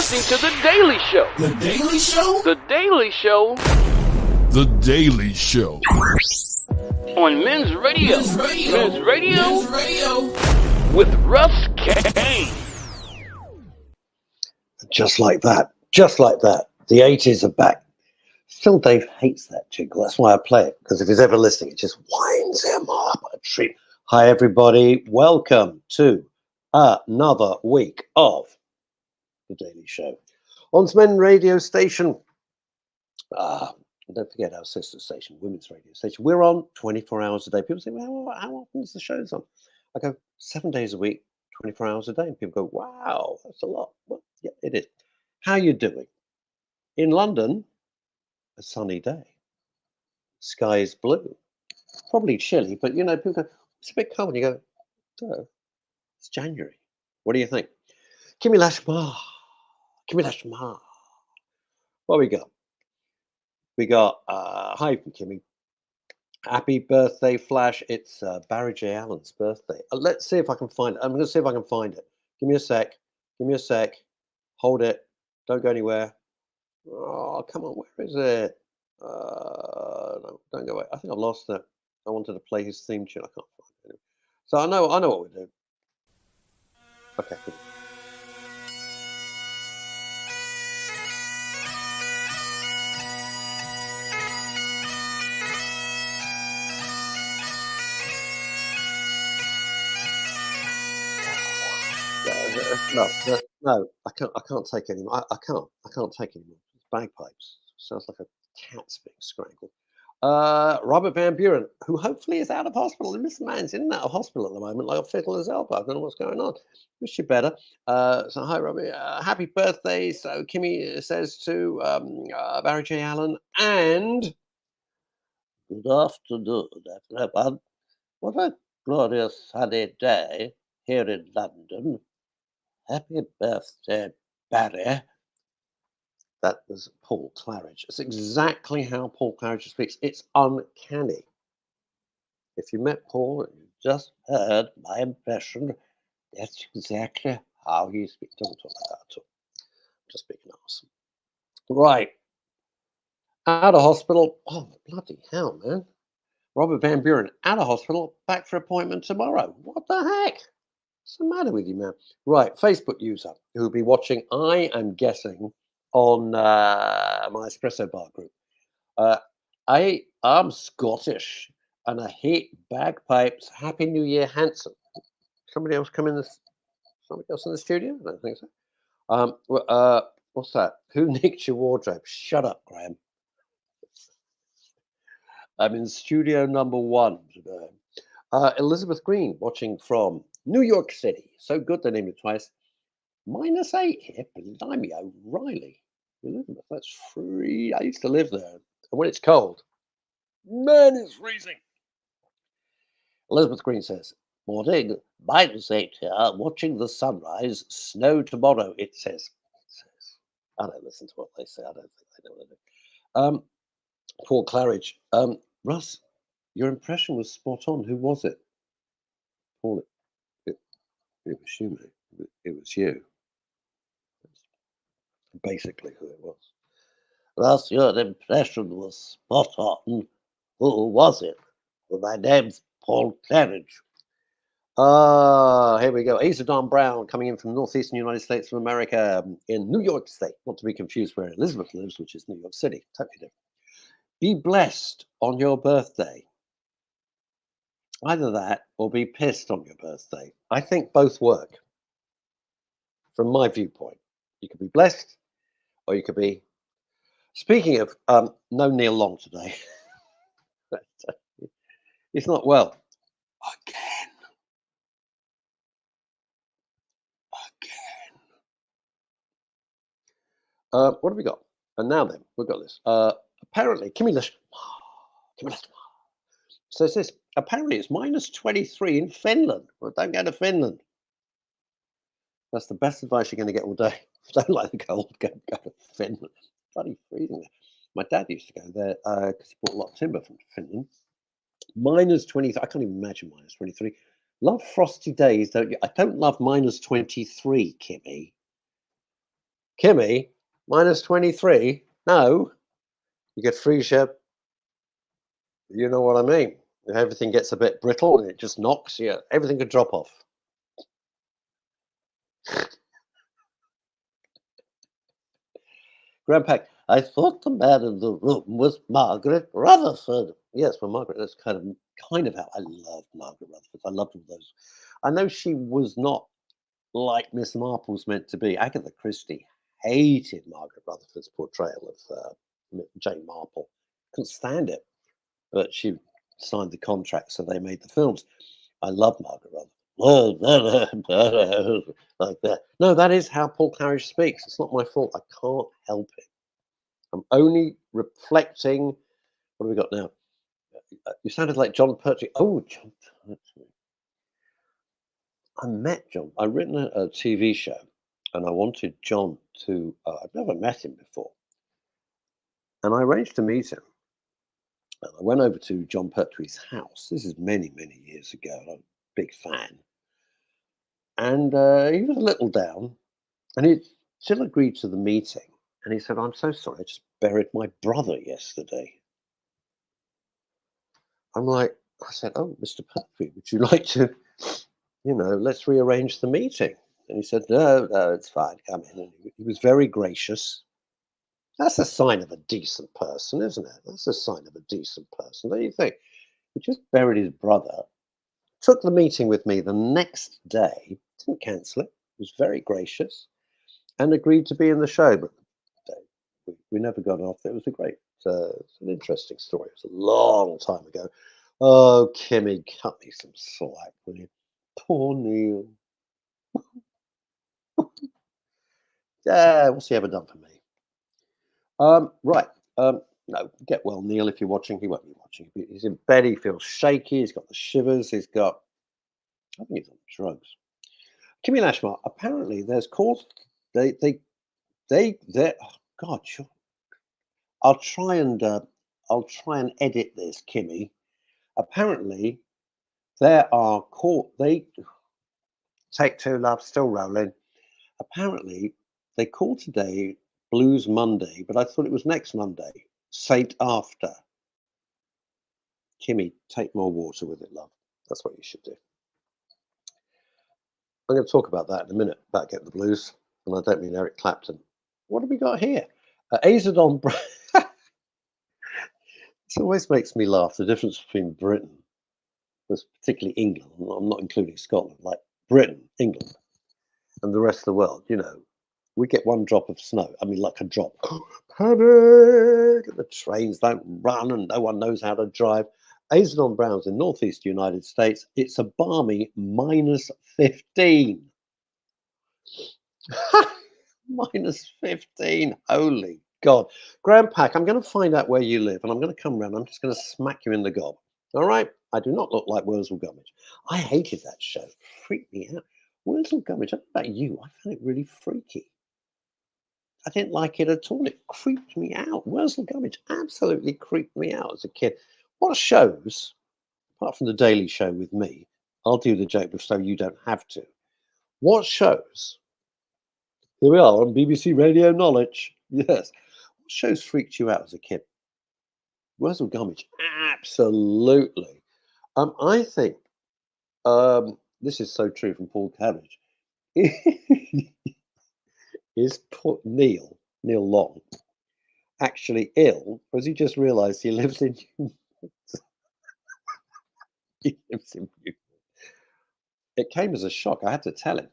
listening to The Daily Show. The Daily Show? The Daily Show. The Daily Show. On Men's Radio. Men's Radio. Men's Radio. Men's Radio. With Russ Kane. Just like that. Just like that. The 80s are back. Still, Dave hates that jingle. That's why I play it. Because if he's ever listening, it just winds him up a treat. Hi, everybody. Welcome to another week of The Daily Show. On Men's Radio Station. Don't forget our sister station, Women's Radio Station. We're on 24 hours a day. People say, well, how often is the show's on? I go, 7 days a week, 24 hours a day. And people go, wow, that's a lot. Well, yeah, it is. How you doing? In London, a sunny day. Sky is blue. Probably chilly, but, people go, it's a bit cold. And you go, oh, it's January. What do you think? Kimi Lashma. Kimi Lashma. What we got? We got, hi from Kimmy. Happy birthday, Flash. It's Barry J. Allen's birthday. Let's see if I can find it. I'm going to see if I can find it. Give me a sec. Give me a sec. Hold it. Don't go anywhere. Oh, come on. Where is it? No, don't go away. I think I've lost it. I wanted to play his theme tune. I can't find it. So I know what we do. Okay. No, I can't take any more. I can't take any more. Bagpipes. Sounds like a cat's being strangled. Robert Van Buren, who hopefully is out of hospital. And Mr. Man's in and out of hospital at the moment, like a fiddle as elbow. I don't know what's going on. Wish you better. So hi, Robert. Happy birthday. So Kimmy says to Barry J. Allen, and good afternoon, everyone. What a glorious sunny day here in London. Happy birthday, Barry. That was Paul Claridge. It's exactly how Paul Claridge speaks. It's uncanny. If you met Paul and you just heard my impression, that's exactly how he speaks. Don't talk like that at all. Just being awesome. Right. Out of hospital. Oh, bloody hell, man. Robert Van Buren, out of hospital, back for appointment tomorrow. What the heck? What's the matter with you, man? Right, Facebook user who'll be watching, I am guessing, on my espresso bar group. I'm Scottish and I hate bagpipes. Happy New Year, handsome. Somebody else in the studio? I don't think so. What's that? Who nicked your wardrobe? Shut up, Graham. I'm in studio number 1 today. Elizabeth Green watching from New York City. So good they named it twice. -8 here. Blimey, O'Reilly. Elizabeth, that's free. I used to live there. And when it's cold, man, it's freezing. Elizabeth Green says, morning, -8 here, watching the sunrise. Snow tomorrow, it says. I don't listen to what they say. I don't think they know what they do. Paul Claridge. Russ, your impression was spot on. Who was it? Paul, it was you, mate. It was you. That's basically who it was. Russ, your impression was spot on. Who was it? Well, my name's Paul Claridge. Here we go. Asa Don Brown coming in from northeastern United States of America in New York State. Not to be confused where Elizabeth lives, which is New York City. Totally different. Be blessed on your birthday. Either that or be pissed on your birthday. I think both work. From my viewpoint, you could be blessed or you could be. Speaking of, no Neil Long today. He's not well. Again. What have we got? And now then, we've got this. Apparently, Kimi Lashma says this. Apparently, it's -23 in Finland. Well, don't go to Finland. That's the best advice you're going to get all day. Don't like the cold. Go to Finland. Bloody freezing there. My dad used to go there because he bought a lot of timber from Finland. -23. I can't even imagine -23. Love frosty days, don't you? I don't love -23, Kimmy. Kimmy, minus 23. No, you get free ship. You know what I mean. If everything gets a bit brittle and it just knocks, yeah, everything could drop off. Grandpa, I thought the man in the room was Margaret Rutherford. Yes, well, Margaret, that's kind of how I love Margaret Rutherford. I loved all those. I know she was not like Miss Marple's meant to be. Agatha Christie hated Margaret Rutherford's portrayal of Jane Marple. Couldn't stand it, but she signed the contract, so they made the films. I love Margaret Rutherford. Like that. No, that is how Paul Claridge speaks. It's not my fault. I can't help it. I'm only reflecting. What have we got now? You sounded like John Pertwee. Oh, John Pertwee. I met John. I'd written a TV show, and I wanted John to. I'd never met him before, and I arranged to meet him. And I went over to John Pertwee's house. This is many, many years ago. And I'm a big fan, and he was a little down, and he still agreed to the meeting. And he said, "I'm so sorry. I just buried my brother yesterday." I said, "Oh, Mr. Pertwee, would you like to, let's rearrange the meeting?" And he said, "No, no, it's fine. Come in." And he was very gracious. That's a sign of a decent person, isn't it? That's a sign of a decent person, don't you think? He just buried his brother, took the meeting with me the next day, didn't cancel it, was very gracious, and agreed to be in the show. But we never got off. It was it's an interesting story. It was a long time ago. Oh, Kimmy, cut me some slack, will you? Poor Neil. Yeah, what's he ever done for me? Right. No, get well, Neil, if you're watching. He won't be watching. He's in bed. He feels shaky. He's got the shivers. I think he's on drugs. Kimmy Lashmar, apparently there's calls. Oh God, sure. I'll try and, edit this, Kimmy. Apparently, there are they take two, love, still rolling. Apparently, they call today Blues Monday, but I thought it was next Monday, Saint After. Kimmy, take more water with it, love. That's what you should do. I'm going to talk about that in a minute, about Get the Blues, and I don't mean Eric Clapton. What have we got here? Azadon Brown. This always makes me laugh, the difference between Britain, particularly England, I'm not including Scotland, like Britain, England, and the rest of the world. We get one drop of snow. I mean, like a drop. Panic! The trains don't run and no one knows how to drive. Azadon Browns in northeast United States, it's a balmy minus 15. Minus 15. Holy God. Grandpack, I'm going to find out where you live and I'm going to come round. I'm just going to smack you in the gob. All right? I do not look like Wurzel Gummidge. I hated that show. It freaked me out. Wurzel Gummidge, I don't know about you. I found it really freaky. I didn't like it at all. It creeped me out. Wurzel Gummidge absolutely creeped me out as a kid. What shows, apart from the Daily Show with me, I'll do the joke so you don't have to. What shows? Here we are on BBC Radio Knowledge. Yes. What shows freaked you out as a kid? Wurzel Gummidge, absolutely. I think this is so true from Paul Cabbage. Is put Neil Long actually ill, or has he just realised he lives in he lives in Newport? It came as a shock. I had to tell him.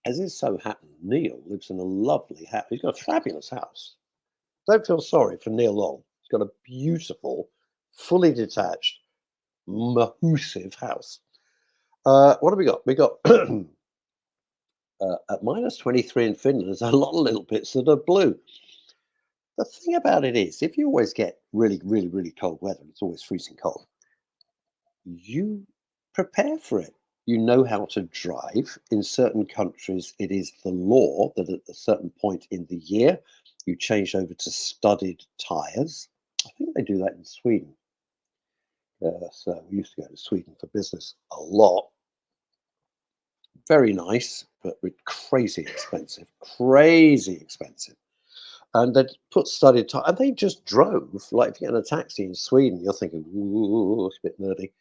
As it so happened, Neil lives in a lovely house. He's got a fabulous house. Don't feel sorry for Neil Long. He's got a beautiful, fully detached, massive house. What have we got? We got at minus 23 in Finland. There's a lot of little bits that are blue. The thing about it is, if you always get really, really, really cold weather, it's always freezing cold, you prepare for it. You know how to drive. In certain countries, it is the law that at a certain point in the year, you change over to studded tyres. I think they do that in Sweden. So we used to go to Sweden for business a lot. Very nice. but crazy expensive, crazy expensive. And they'd put studded tires, and they just drove. Like if you get in a taxi in Sweden, you're thinking, ooh, it's a bit nerdy.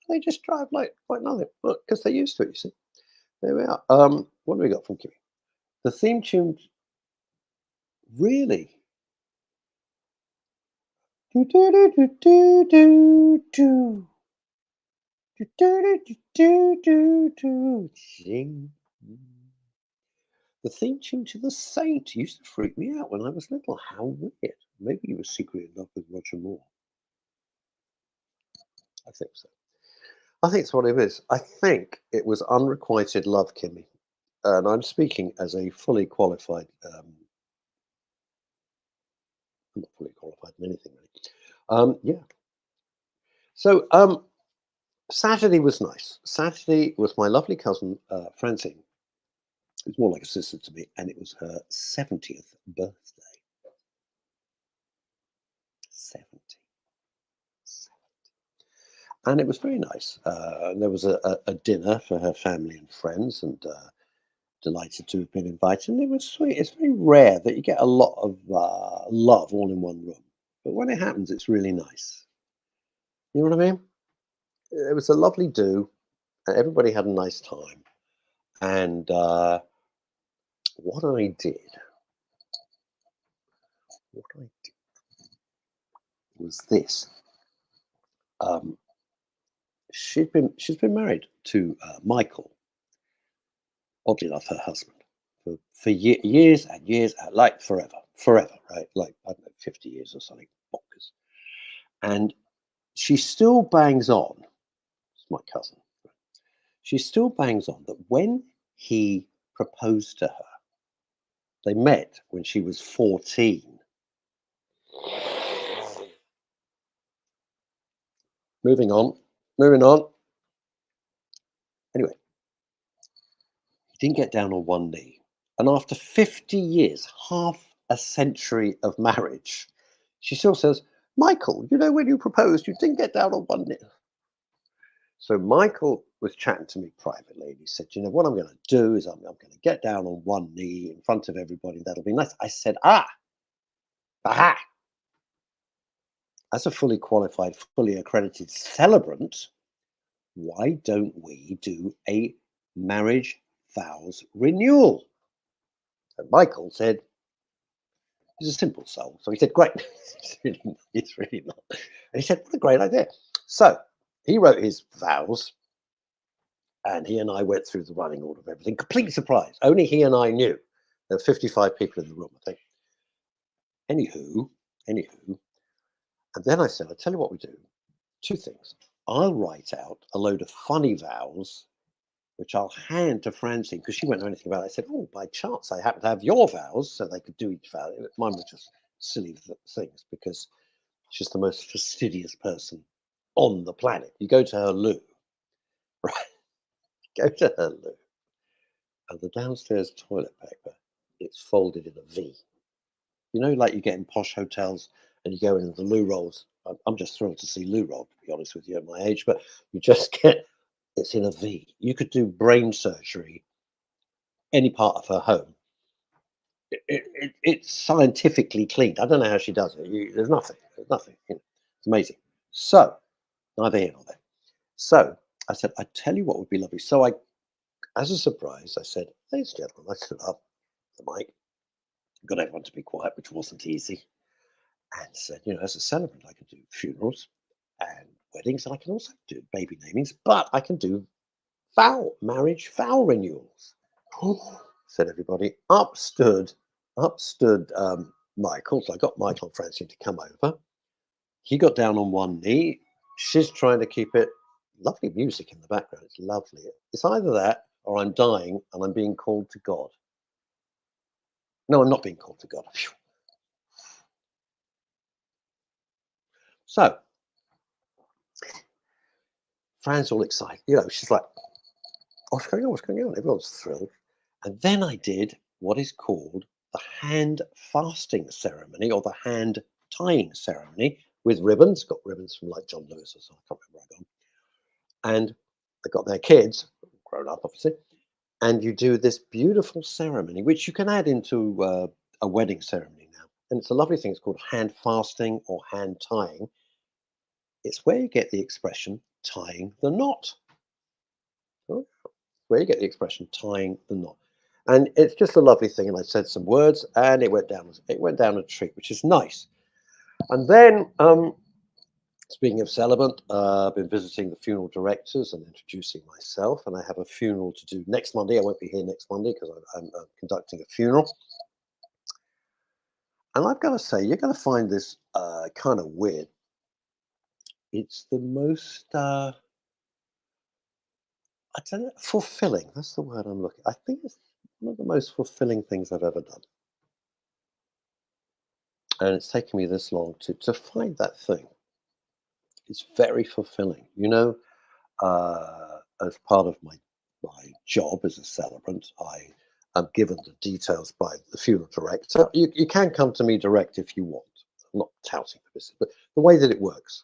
They just drive like nothing, because they're used to it. You see, there we are. What do we got from Kimmy? The theme tune, really. Do do do do do do do. Do do do do do do. Zing. The theme tune to The Saint used to freak me out when I was little. How weird. Maybe you were secretly in love with Roger Moore. I think so. I think it's what it is. I think it was unrequited love, Kimmy. And I'm speaking as a fully qualified, I'm not fully qualified in anything, really. Yeah. So Saturday was nice. Saturday was my lovely cousin, Francine. It's more like a sister to me, and it was her 70th birthday. 70. And it was very nice. There was a dinner for her family and friends, and delighted to have been invited. And it was sweet. It's very rare that you get a lot of love all in one room, but when it happens, it's really nice. You know what I mean? It was a lovely do, and everybody had a nice time. And what I did, was this. Um, she's been married to Michael, oddly enough, her husband, for years and years, like forever, right? Like, I don't know, 50 years or something bonkers. And she still bangs on. It's my cousin. She still bangs on that when he proposed to her, they met when she was 14. Moving on, moving on. Anyway, he didn't get down on one knee. And after 50 years, half a century of marriage, she still says, Michael, you know, when you proposed, you didn't get down on one knee. So Michael was chatting to me privately, and he said, you know, what I'm going to do is I'm going to get down on one knee in front of everybody. That'll be nice. I said, aha. As a fully qualified, fully accredited celebrant, why don't we do a marriage vows renewal? And Michael said, he's a simple soul. So he said, great. It's really not. And he said, what a great idea. So he wrote his vows, and he and I went through the running order of everything. Complete surprise. Only he and I knew. There were 55 people in the room, I think. Anywho, and then I said, I'll tell you what we do. Two things. I'll write out a load of funny vows, which I'll hand to Francine, because she won't know anything about it. I said, oh, by chance, I happen to have your vows, so they could do each vow. Mine were just silly things, because she's the most fastidious person on the planet. You go to her loo, right? Go to her loo, and the downstairs toilet paper, it's folded in a V. You know, like you get in posh hotels and you go in the loo rolls. I'm just thrilled to see loo roll, to be honest with you, at my age, but you just get, it's in a V. You could do brain surgery any part of her home. It's scientifically cleaned. I don't know how she does it. There's nothing. There's nothing. You know, it's amazing. So, neither here nor there. So, I said, I tell you what would be lovely. So, as a surprise, I said, ladies and gentlemen, I stood up the mic, got everyone to be quiet, which wasn't easy, and said, you know, as a celebrant, I can do funerals and weddings, and I can also do baby namings, but I can do marriage vow renewals. Said everybody. Up stood Michael. So I got Michael and Francine to come over. He got down on one knee. She's trying to keep it. Lovely music in the background. It's lovely. It's either that or I'm dying and I'm being called to God. No, I'm not being called to God. Phew. So Fran's all excited. You know, she's like, what's going on? What's going on? Everyone's thrilled. And then I did what is called the hand fasting ceremony, or the hand tying ceremony, with ribbons. Got ribbons from like John Lewis or something. I can't remember where I got them. And they got their kids, grown up obviously, and you do this beautiful ceremony, which you can add into a wedding ceremony now. And it's a lovely thing. It's called hand fasting or hand tying. It's where you get the expression tying the knot. Oh, where you get the expression tying the knot. And it's just a lovely thing. And I said some words, and it went down. It went down a treat, which is nice. And then, speaking of celibate, I've been visiting the funeral directors and introducing myself. And I have a funeral to do next Monday. I won't be here next Monday because I'm conducting a funeral. And I've got to say, you're going to find this kind of weird. It's the most, I don't know, fulfilling. That's the word I'm looking. I think it's one of the most fulfilling things I've ever done. And it's taken me this long to find that thing. It's very fulfilling. As part of my job as a celebrant, I am given the details by the funeral director. You can come to me direct if you want. I'm not touting for this, but the way that it works.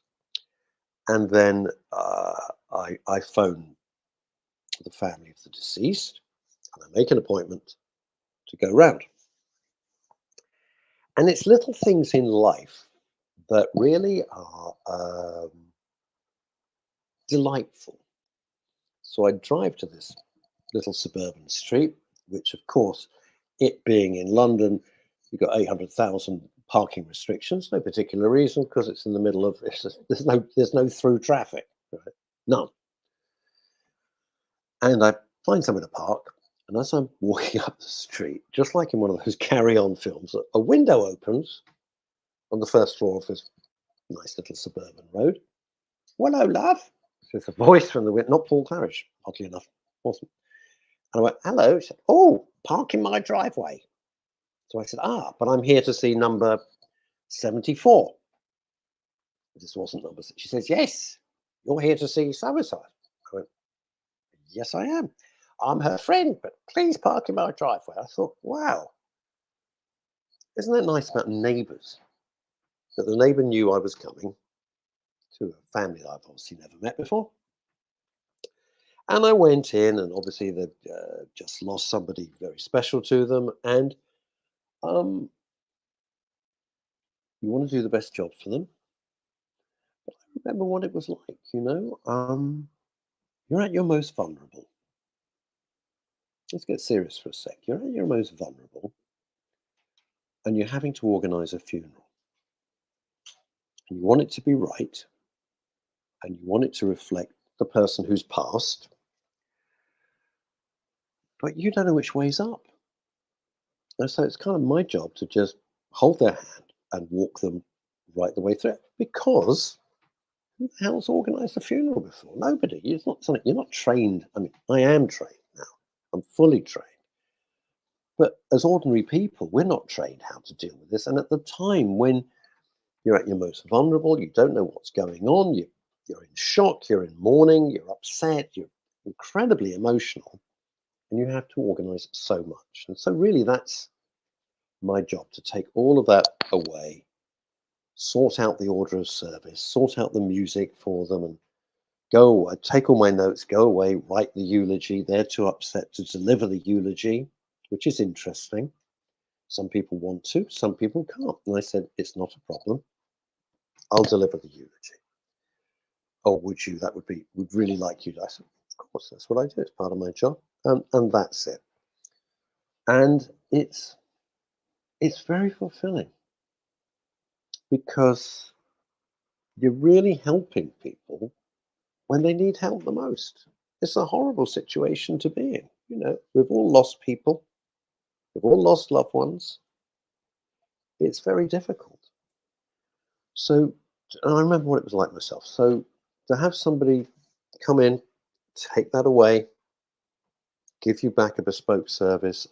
And then I phone the family of the deceased, and I make an appointment to go round. And it's little things in life that really are delightful. So I drive to this little suburban street, which, of course, it being in London, you've got 800,000 parking restrictions. No particular reason, because it's in the middle of there's no through traffic, right? None. And I find somewhere to park, and as I'm walking up the street, just like in one of those carry-on films, a window opens on the first floor of this nice little suburban road. "Hello, love," says a voice from the window. Not Paul Claridge, oddly enough, wasn't. And I went, "Hello." She said, "Oh, park in my driveway." So I said, "But I'm here to see number 74. This wasn't number 6. She says, "Yes, you're here to see so-and-so." I went, "Yes, I am. I'm her friend, but please park in my driveway." I thought, wow, isn't that nice about neighbours? That the neighbour knew I was coming to a family that I've obviously never met before. And I went in, and obviously they'd just lost somebody very special to them. And um, you want to do the best job for them. But I remember what it was like. You're at your most vulnerable. Let's get serious for a sec. You're at your most vulnerable, and you're having to organise a funeral. And you want it to be right, and you want it to reflect the person who's passed, but you don't know which way's up. And so it's kind of my job to just hold their hand and walk them right the way through it. Because who the hell's organised a funeral before? Nobody. It's not something you're not trained. I mean, I am trained now. I'm fully trained. But as ordinary people, we're not trained how to deal with this. And at the time when you're at your most vulnerable, you don't know what's going on, you're in shock, you're in mourning, you're upset, you're incredibly emotional, and you have to organise so much. And so really that's my job, to take all of that away, sort out the order of service, sort out the music for them, and go, take all my notes, go away, write the eulogy. They're too upset to deliver the eulogy, which is interesting. Some people want to, some people can't. And I said, it's not a problem. I'll deliver the eulogy. "Oh, would you? Would really like you to." I said, "Of course, that's what I do. It's part of my job." And that's it. And it's very fulfilling, because you're really helping people when they need help the most. It's a horrible situation to be in. We've all lost people. We've all lost loved ones. It's very difficult. So, and I remember what it was like myself. So to have somebody come in, take that away, give you back a bespoke service,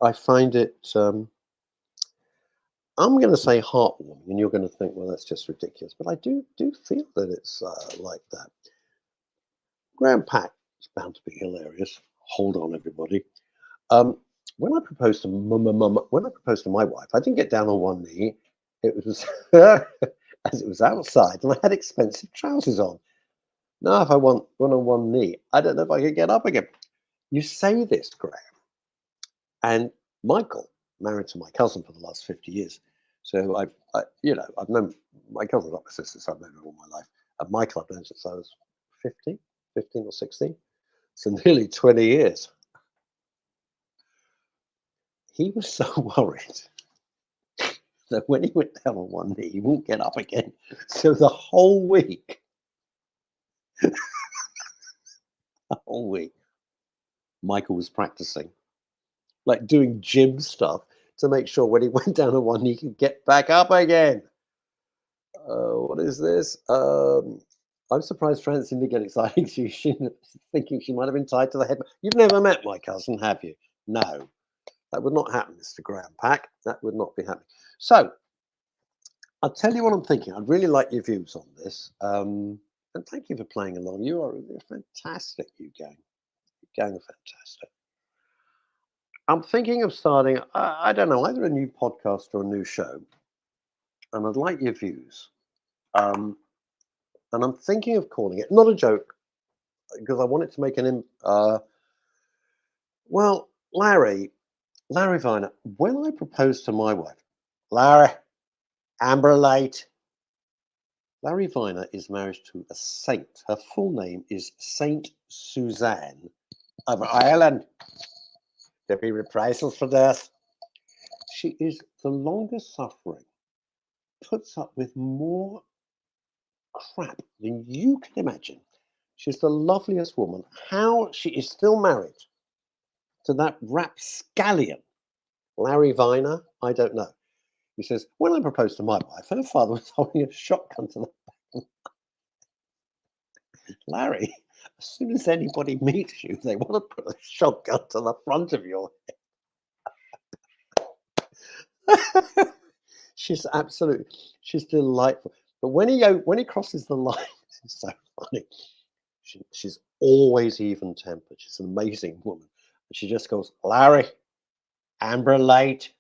I find it, I'm going to say heartwarming, and you're going to think, well, that's just ridiculous. But I do feel that it's like that. Graham Pack is bound to be hilarious. Hold on, everybody. When I proposed to when I proposed to my wife, I didn't get down on one knee. It was as it was outside, and I had expensive trousers on. Now, if I went on one knee, I don't know if I could get up again. You say this, Graham, and Michael, married to my cousin for the last 50 years. So I've known my cousin, not my sister, so I've known her all my life. And Michael I've known since I was 15 or 16. So nearly 20 years. He was so worried that when he went down on one knee, he wouldn't get up again. So the whole week, Michael was practicing, like doing gym stuff to make sure when he went down on one knee, he could get back up again. What is this? I'm surprised Francine didn't get excited. She thinking she might have been tied to the head. You've never met my cousin, have you? No, that would not happen, Mr. Graham Pack. That would not be happening. So I'll tell you what I'm thinking. I'd really like your views on this. And thank you for playing along. You're fantastic, you gang. You gang are fantastic. I'm thinking of starting, I don't know, either a new podcast or a new show. And I'd like your views. And I'm thinking of calling it, not a joke, because I want it to make well, Larry Viner, when I proposed to my wife, Larry, Amber Light. Larry Viner is married to a saint. Her full name is Saint Suzanne of Ireland. There be reprisals for death. She is the longest suffering, puts up with more crap than you can imagine. She's the loveliest woman. How she is still married to that rapscallion, Larry Viner, I don't know. He says, when I proposed to my wife, her father was holding a shotgun to the back. Larry, as soon as anybody meets you, they want to put a shotgun to the front of your head. She's delightful. But when he crosses the line, it's so funny. She's always even tempered. She's an amazing woman. And she just goes, Larry, Amber Light.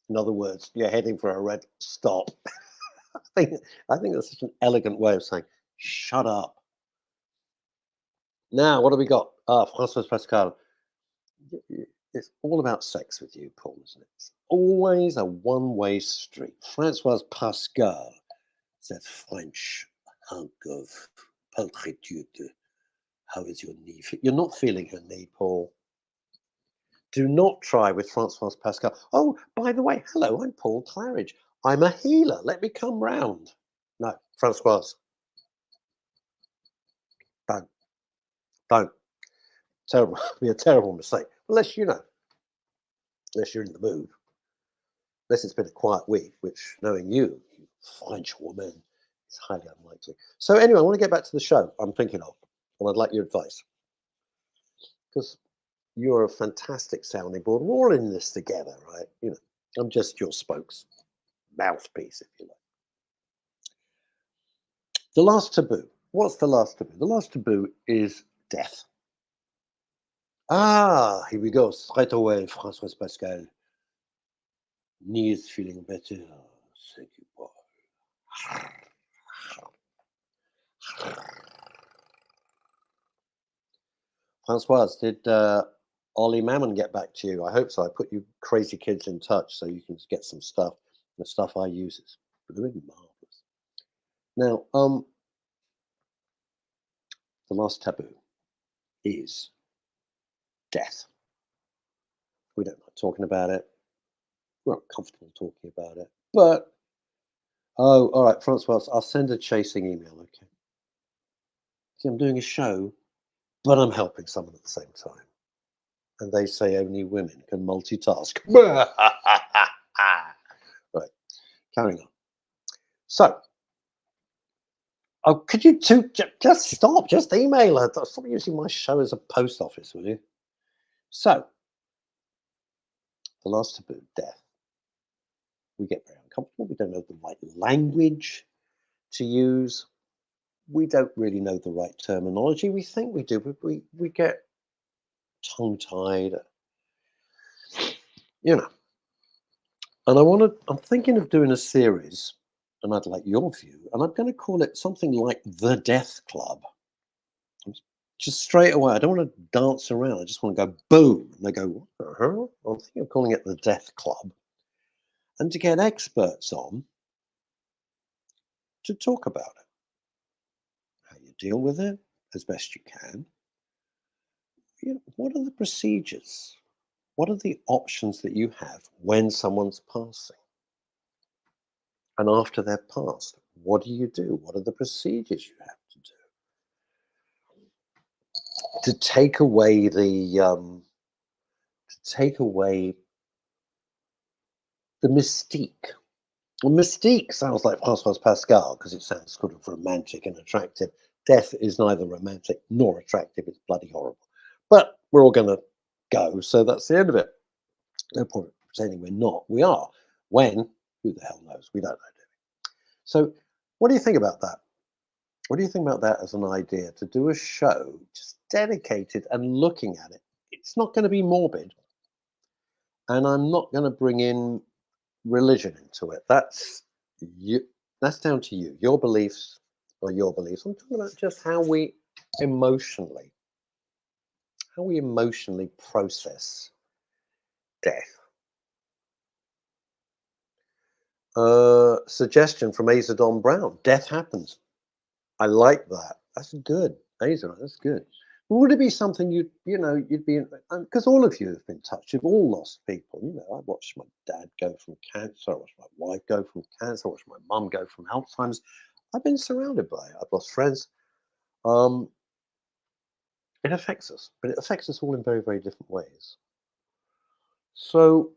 In other words, you're heading for a red stop. I think that's such an elegant way of saying, shut up. Now, what do we got? François Pascal. It's all about sex with you, Paul, isn't it? It's always a one-way street. François Pascal, that French hunk of pulchritude. How is your knee? You're not feeling her knee, Paul. Do not try with François Pascal. Oh, by the way, hello, I'm Paul Claridge. I'm a healer. Let me come round. No, François. Don't. Terrible. Be a terrible mistake. Unless you're in the mood. Unless it's been a quiet week, which, knowing you French woman, is highly unlikely. So anyway, I want to get back to the show I'm thinking of, and I'd like your advice. Because you're a fantastic sounding board. We're all in this together, right? I'm just your mouthpiece, if you like. The last taboo. What's the last taboo? The last taboo is death. Here we go. Straight away, François Pascal. Knee is feeling better. Thank you, boy. Françoise, did Ollie Mammon get back to you? I hope so. I put you crazy kids in touch so you can get some stuff. The stuff I use is really marvelous. Now, the last taboo is death. We don't like talking about it. We're not comfortable talking about it. But, all right, Francois, I'll send a chasing email, okay? See, I'm doing a show, but I'm helping someone at the same time. And they say only women can multitask. Right, carrying on. So, could you two just stop? Just email her. Stop using my show as a post office, will you? So, the last taboo, death. We get very uncomfortable. We don't know the right language to use. We don't really know the right terminology. We think we do, but we get tongue-tied. And I'm thinking of doing a series, and I'd like your view, and I'm going to call it something like The Death Club. Just straight away. I don't want to dance around. I just want to go boom. And they go, what the hell? I'm thinking of calling it the Death Club. And to get experts on to talk about it, how you deal with it as best you can. What are the procedures? What are the options that you have when someone's passing? And after they've passed, what do you do? What are the procedures you have to do to take away the mystique? Well, mystique sounds like Francois Pascal because it sounds sort of romantic and attractive. Death is neither romantic nor attractive. It's bloody horrible. But we're all going to go, so that's the end of it. No point pretending we're not. We are. When? Who the hell knows? We don't know, do we? So what do you think about that? What do you think about that as an idea to do a show just dedicated and looking at it? It's not going to be morbid, and I'm not going to bring in religion into it. That's you. That's down to you. Your beliefs are your beliefs. I'm talking about just how we emotionally process death. Suggestion from Azadon Brown: death happens. I like that. That's good, Azadon. That's good. Would it be something you'd be, because all of you have been touched. You've all lost people. I watched my dad go from cancer. I watched my wife go from cancer. I watched my mum go from Alzheimer's. I've been surrounded by it. I've lost friends. It affects us, but it affects us all in very, very different ways. So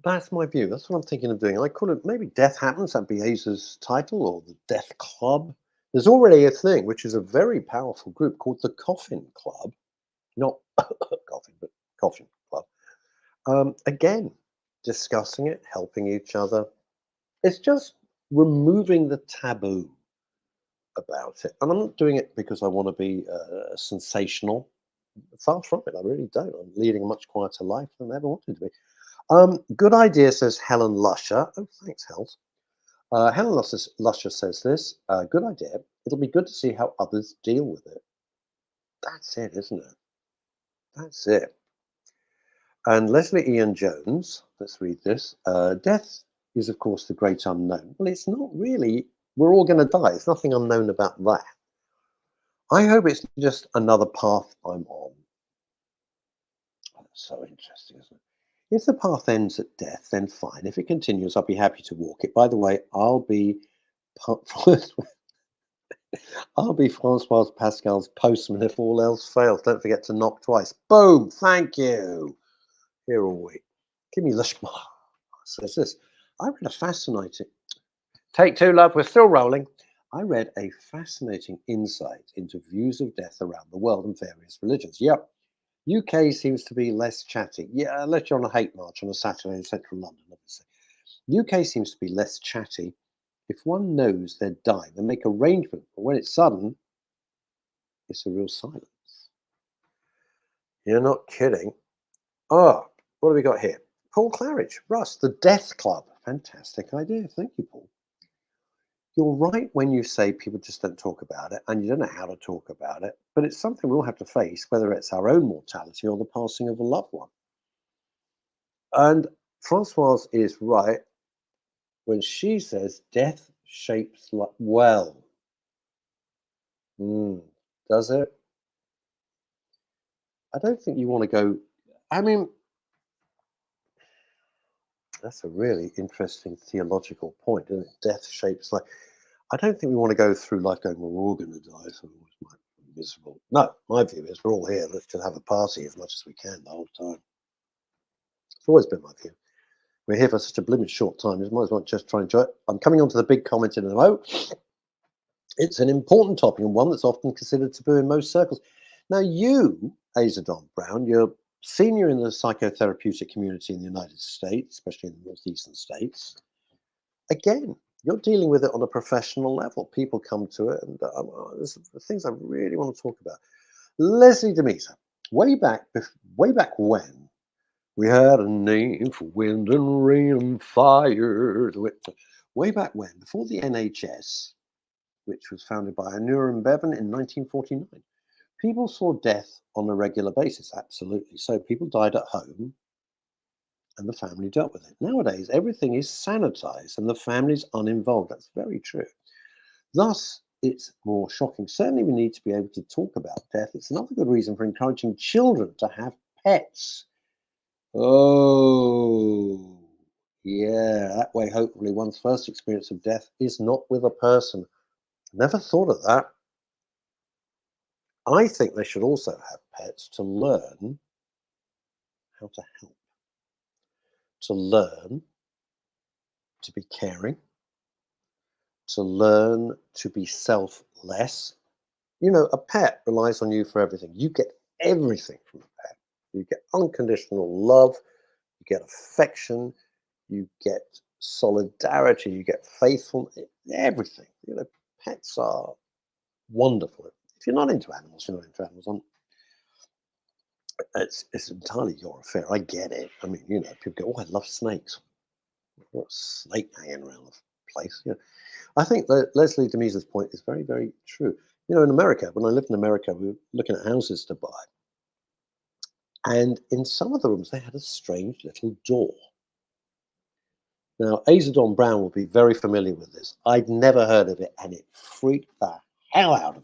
that's my view. That's what I'm thinking of doing. I call it maybe Death Happens. That'd be Aza's title, or the Death Club. There's already a thing, which is a very powerful group called the Coffin Club. Not coffin, but Coffin Club. Again, discussing it, helping each other. It's just removing the taboo about it. And I'm not doing it because I want to be sensational. Far from it. I really don't. I'm leading a much quieter life than I ever wanted to be. Good idea, says Helen Lusher. Oh, thanks, Hels. Helen Lusher says this. Good idea. It'll be good to see how others deal with it. That's it, isn't it? That's it. And Leslie Ian Jones, let's read this. Death is, of course, the great unknown. Well, it's not really. We're all going to die. There's nothing unknown about that. I hope it's just another path I'm on. Oh, that's so interesting, isn't it? If the path ends at death, then fine. If it continues, I'll be happy to walk it. By the way, I'll be Francois Pascal's postman if all else fails. Don't forget to knock twice. Boom! Thank you. Here all week. Give me the says this. I read a fascinating. Take two, love. We're still rolling. I read a fascinating insight into views of death around the world and various religions. Yep. UK seems to be less chatty. Yeah, unless you're on a hate march on a Saturday in central London, obviously. UK seems to be less chatty. If one knows they're dying, they make arrangement. But when it's sudden, it's a real silence. You're not kidding. Oh, what have we got here? Paul Claridge, Russ, the Death Club. Fantastic idea. Thank you, Paul. You're right when you say people just don't talk about it, and you don't know how to talk about it, but it's something we'll have to face, whether it's our own mortality or the passing of a loved one. And Francoise is right when she says death shapes like, well, does it? I don't think you want to go, I mean, that's a really interesting theological point, isn't it? Death shapes like, I don't think we want to go through life going, well, we're all going to die, so it might be miserable. No, my view is we're all here. Let's just have a party as much as we can the whole time. It's always been my view. We're here for such a blooming short time. You might as well just try and enjoy it. I'm coming on to the big comment in a moment. It's an important topic and one that's often considered taboo in most circles. Now, you, Azadon Brown, you're senior in the psychotherapeutic community in the United States, especially in the northeastern states. Again, you're dealing with it on a professional level. People come to it, and there's things I really want to talk about. Leslie Demeter, way back when we had a name for wind and rain and fire. Way back when, before the NHS, which was founded by Anura and Bevan in 1949, People saw death on a regular basis, absolutely. So people died at home and the family dealt with it. Nowadays, everything is sanitized and the family's uninvolved. That's very true. Thus, it's more shocking. Certainly, we need to be able to talk about death. It's another good reason for encouraging children to have pets. Oh, yeah. That way, hopefully, one's first experience of death is not with a person. Never thought of that. I think they should also have pets to learn how to help, to learn to be caring, to learn to be selfless. You know, a pet relies on you for everything. You get everything from a pet. You get unconditional love, you get affection, you get solidarity, you get faithfulness, everything. You know, pets are wonderful. If you're not into animals, you're not into animals. It's entirely your affair. I get it. I mean, you know, people go, "Oh, I love snakes." What a snake hanging around the place? You know, I think that Leslie Demise's point is very, very true. You know, in America, when I lived in America, we were looking at houses to buy, and in some of the rooms they had a strange little door. Now, Azadon Brown will be very familiar with this. I'd never heard of it, and it freaked the hell out of me.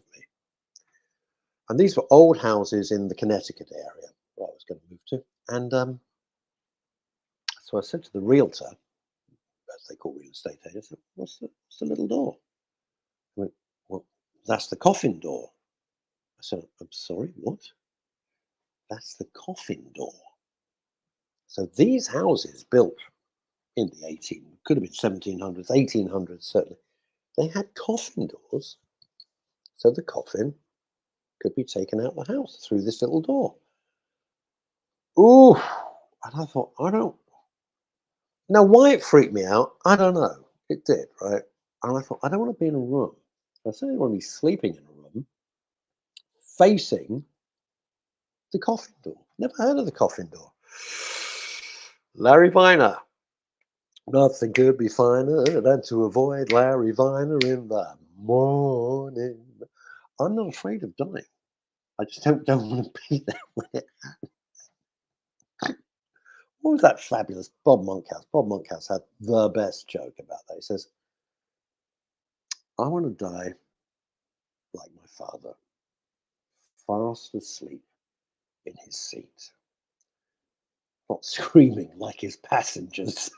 And these were old houses in the Connecticut area where I was going to move to. And so I said to the realtor, as they call real estate agents, I said, what's the little door? He went, well, that's the coffin door. I said, I'm sorry, what? That's the coffin door. So these houses built in the could have been 1700s, 1800s certainly, they had coffin doors. So the coffin could be taken out of the house through this little door. Ooh, and I thought, I don't. Now, why it freaked me out, I don't know. It did, right? And I thought, I don't want to be in a room. I certainly want to be sleeping in a room facing the coffin door. Never heard of the coffin door. Larry Viner. Nothing could be finer than to avoid Larry Viner in the morning. I'm not afraid of dying. I just don't want to be there when it. What was that fabulous Bob Monkhouse? Bob Monkhouse had the best joke about that. He says, I want to die like my father, fast asleep in his seat, not screaming like his passengers.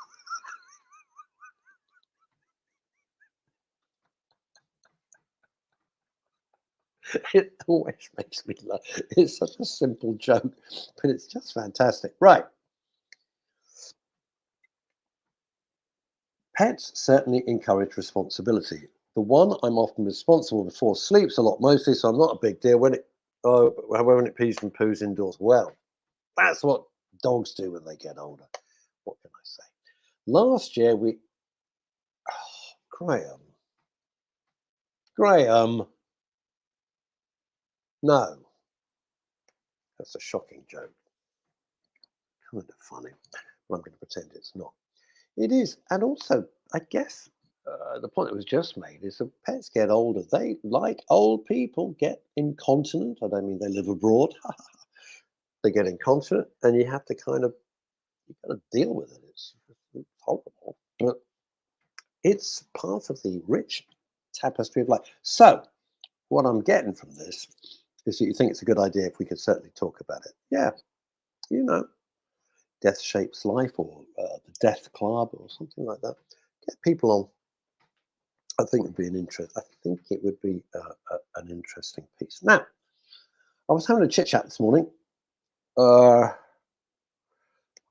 It always makes me laugh. It's such a simple joke, but it's just fantastic. Right. Pets certainly encourage responsibility. The one I'm often responsible for sleeps a lot mostly, so I'm not a big deal when it pees and poos indoors. Well, that's what dogs do when they get older. What can I say? Last year Graham, Graham, no, that's a shocking joke. Kind of funny. But I'm going to pretend it's not. It is, and also, I guess the point that was just made is that pets get older. They, like old people, get incontinent. I don't mean they live abroad. They get incontinent, and you have to you got to deal with it. It's horrible, but it's part of the rich tapestry of life. So, what I'm getting from this is that you think it's a good idea if we could certainly talk about it. Yeah, you know, Death Shapes Life or the Death Club or something like that. Get people on. I think it would be I think it would be an interesting piece. Now, I was having a chit chat this morning. What's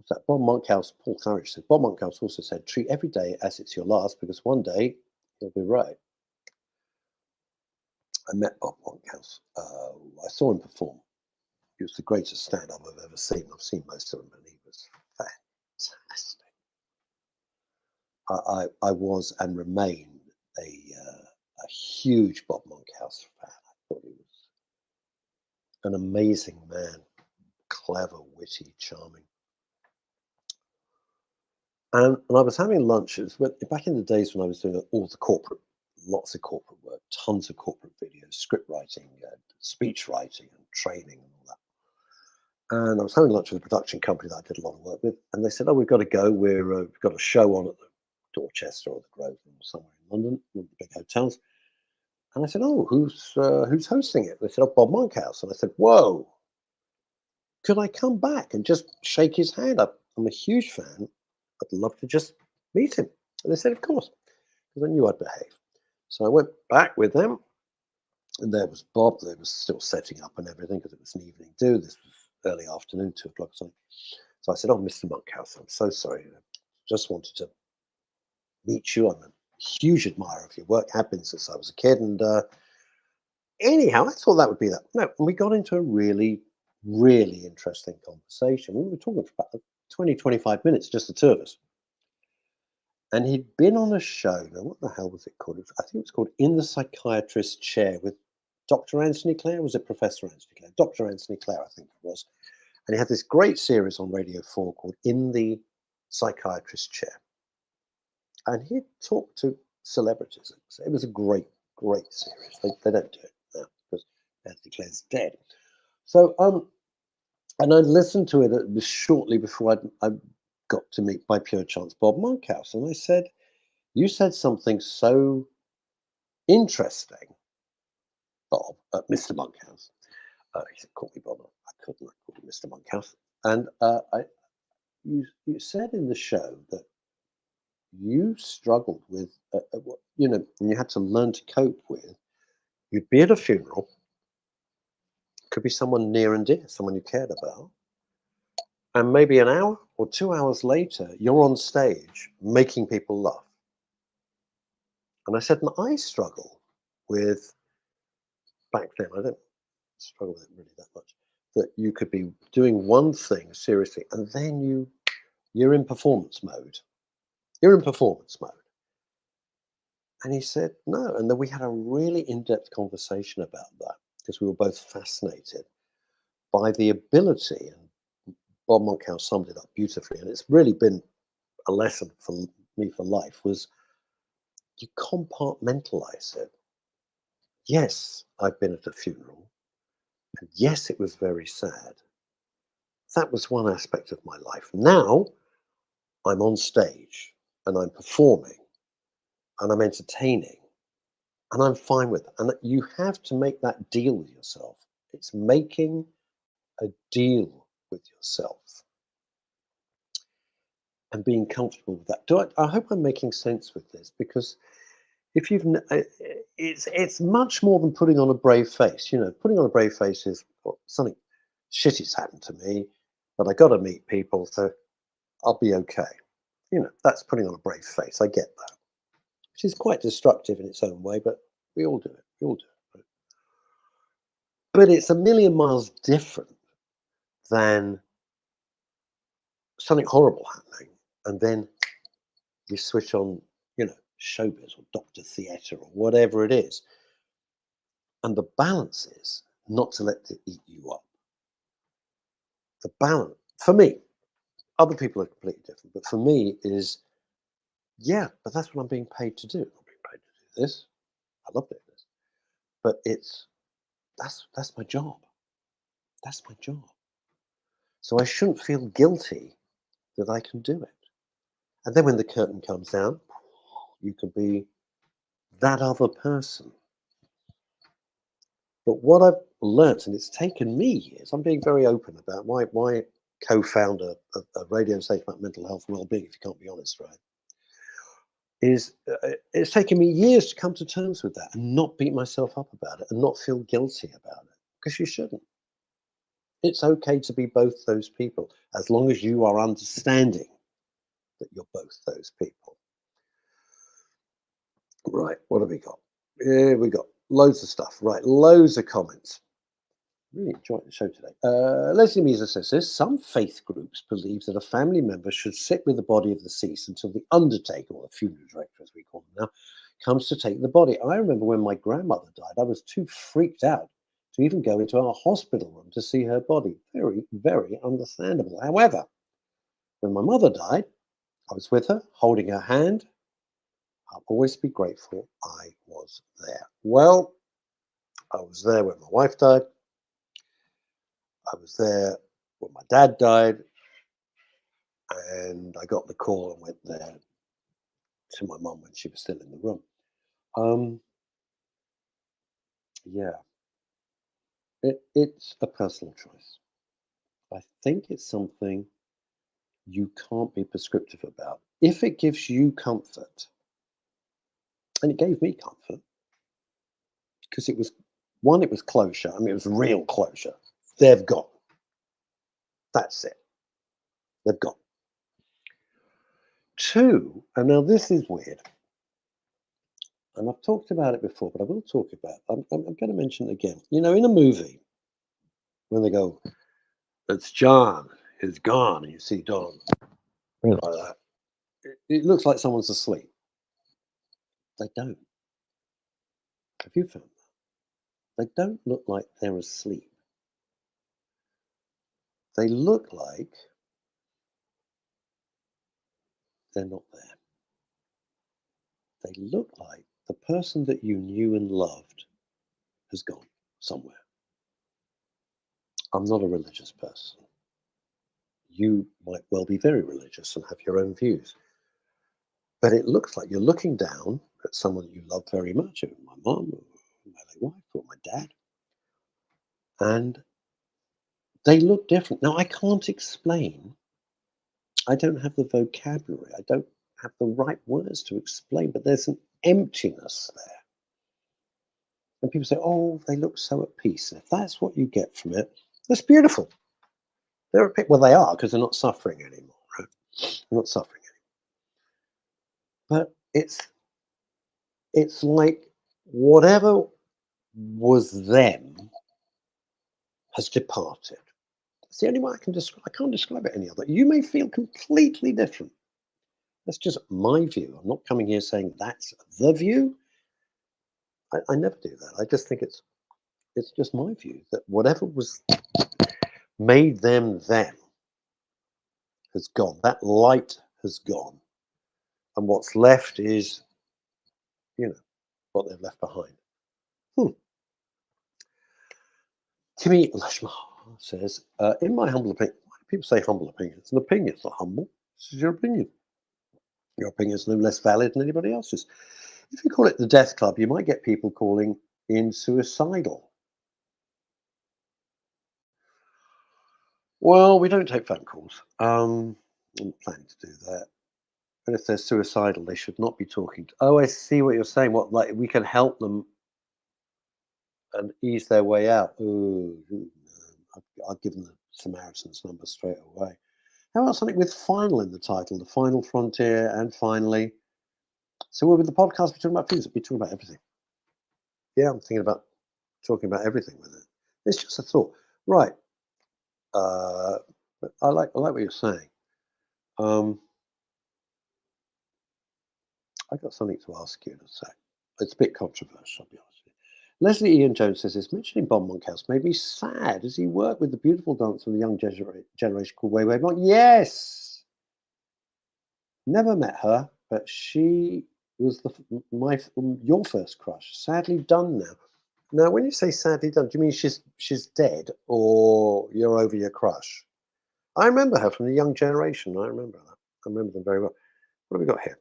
that? Bob Monkhouse, Paul Claridge said. Bob Monkhouse also said, treat every day as it's your last because one day you'll be right. I met Bob Monkhouse. I saw him perform. He was the greatest stand-up I've ever seen. I've seen most of them, and he was fantastic. I was and remain a huge Bob Monkhouse fan. I thought he was an amazing man, clever, witty, charming. And I was having lunches back in the days when I was doing all the corporate lots of corporate work, tons of corporate videos, script writing, speech writing, and training, and all that. And I was having lunch with a production company that I did a lot of work with, and they said, "Oh, we've got to go. We've got a show on at the Dorchester or the Grove or somewhere in London, one of the big hotels." And I said, "Oh, who's hosting it?" They said, "Oh, Bob Monkhouse." And I said, "Whoa, could I come back and just shake his hand up? I'm a huge fan. I'd love to just meet him." And they said, "Of course," because I knew I'd behave. So I went back with them, and there was Bob. They was still setting up and everything because it was an evening do. This was early afternoon, 2 o'clock or something. So I said, "Oh, Mr. Monkhouse, I'm so sorry. I just wanted to meet you. I'm a huge admirer of your work. Have been since I was a kid. And anyhow, I thought that would be that." No, and we got into a really, really interesting conversation. We were talking for about 20, 25 minutes, just the two of us. And he'd been on a show. Now, what the hell was it called? I think it was called In the Psychiatrist's Chair with Dr. Anthony Clare. Was it Professor Anthony Clare? Dr. Anthony Clare, I think it was. And he had this great series on Radio 4 called In the Psychiatrist's Chair. And he'd talk to celebrities. It was a great, great series. They don't do it now because Anthony Clare's dead. So, and I listened to it. It was shortly before I got to meet by pure chance Bob Monkhouse. And I said, "You said something so interesting, Bob, Mr. Monkhouse." He said, "Call me Bob." I couldn't. I called him Mr. Monkhouse. And you said in the show that you struggled with, and you had to learn to cope with. You'd be at a funeral, could be someone near and dear, someone you cared about, and maybe an hour or 2 hours later, you're on stage making people laugh. And I said, "And I struggle with, back then, I don't struggle with it really that much, that you could be doing one thing seriously, and then you're in performance mode. You're in performance mode." And he said, "No." And then we had a really in-depth conversation about that because we were both fascinated by the ability, and Bob Monkhouse summed it up beautifully, and it's really been a lesson for me for life, was you compartmentalize it. Yes, I've been at a funeral, and yes, it was very sad. That was one aspect of my life. Now I'm on stage and I'm performing and I'm entertaining and I'm fine with it. And you have to make that deal with yourself. It's making a deal with yourself and being comfortable with that. I hope I'm making sense with this, because if it's much more than putting on a brave face. Putting on a brave face is, well, something shitty's happened to me, but I got to meet people, so I'll be okay. That's putting on a brave face. I get that, which is quite destructive in its own way, but we all do it. We all do it. Right? But it's a million miles different than something horrible happening, and then you switch on, showbiz or Doctor Theatre or whatever it is. And the balance is not to let it eat you up. The balance, for me, other people are completely different, but for me is, yeah, but that's what I'm being paid to do. I'm not being paid to do this. I love doing this. But that's my job. That's my job. So I shouldn't feel guilty that I can do it. And then when the curtain comes down, you can be that other person. But what I've learnt, and it's taken me years, I'm being very open about why co-found a radio station about mental health and well-being, if you can't be honest, right? It's taken me years to come to terms with that and not beat myself up about it and not feel guilty about it, because you shouldn't. It's okay to be both those people as long as you are understanding that you're both those people. Right, what have we got? Here we got loads of stuff. Right, loads of comments. Really enjoying the show today. Leslie Measer says this: some faith groups believe that a family member should sit with the body of the deceased until the undertaker, or the funeral director as we call them now, comes to take the body. I remember when my grandmother died, I was too freaked out to even go into our hospital room to see her body. Very, very understandable. However, when my mother died, I was with her, holding her hand, I'll always be grateful I was there. Well, I was there when my wife died. I was there when my dad died. And I got the call and went there to my mum when she was still in the room. Um, yeah, it's a personal choice. I think it's something you can't be prescriptive about. If it gives you comfort, and it gave me comfort, because it was one, it was closure. I mean, it was real closure. They've gone. That's it. They've gone. Two, and now this is weird, and I've talked about it before, but I will talk about it. I'm going to mention it again. You know, in a movie, when they go, "It's John, he's gone," and you see Don like that, it looks like someone's asleep. They don't. Have you found that? They don't look like they're asleep. They look like they're not there. They look like the person that you knew and loved has gone somewhere. I'm not a religious person. You might well be very religious and have your own views. But it looks like you're looking down at someone you love very much, my mum, or my late wife, or my dad, and they look different. Now, I can't explain. I don't have the vocabulary. I don't have the right words to explain, but there's an emptiness there. And people say, oh, they look so at peace. And if that's what you get from it, that's beautiful. They're at peace. Well, they are, because they're not suffering anymore, right? They're not suffering anymore. But it's like whatever was them has departed. It's the only way I can describe. I can't describe it any other. You may feel completely different. That's just my view. I'm not coming here saying that's the view. I never do that. I just think it's just my view that whatever was made them has gone. That light has gone, and what's left is, what they've left behind. Timmy Lashmar says, in my humble opinion, why do people say humble opinion? It's an opinion. It's not humble. This is your opinion. Your opinion is no less valid than anybody else's. If you call it the death club, you might get people calling in suicidal. Well, we don't take phone calls. I'm not planning to do that. And if they're suicidal, they should not be talking to. Oh, I see what you're saying. What, like, we can help them and ease their way out? Ooh, no. I'd give them the Samaritan's number straight away. How about something with final in the title? The final frontier and finally. So, with the podcast, we're talking about things. We're talking about everything. Yeah, I'm thinking about talking about everything with it. It's just a thought. Right. But I like what you're saying. I got something to ask you in a sec. It's a bit controversial, I'll be honest with you. Leslie Ian Jones says this: mentioning Bob Monkhouse made me sad as he worked with the beautiful dancer of the young generation called Way Way Monk. Yes! Never met her, but she was your first crush. Sadly done now. Now, when you say sadly done, do you mean she's dead, or you're over your crush? I remember her from the young generation. I remember that. I remember them very well. What have we got here?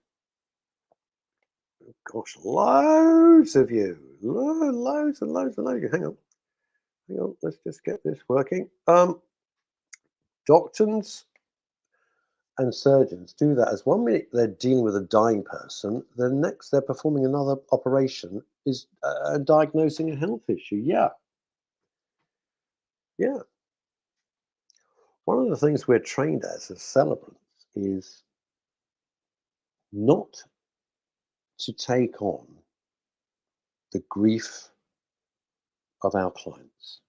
Gosh, loads of you. Loads and loads and loads of you. Hang on. Let's just get this working. Doctors and surgeons do that as 1 minute they're dealing with a dying person, the next they're performing another operation is diagnosing a health issue. Yeah. One of the things we're trained as celebrants is not to take on the grief of our clients.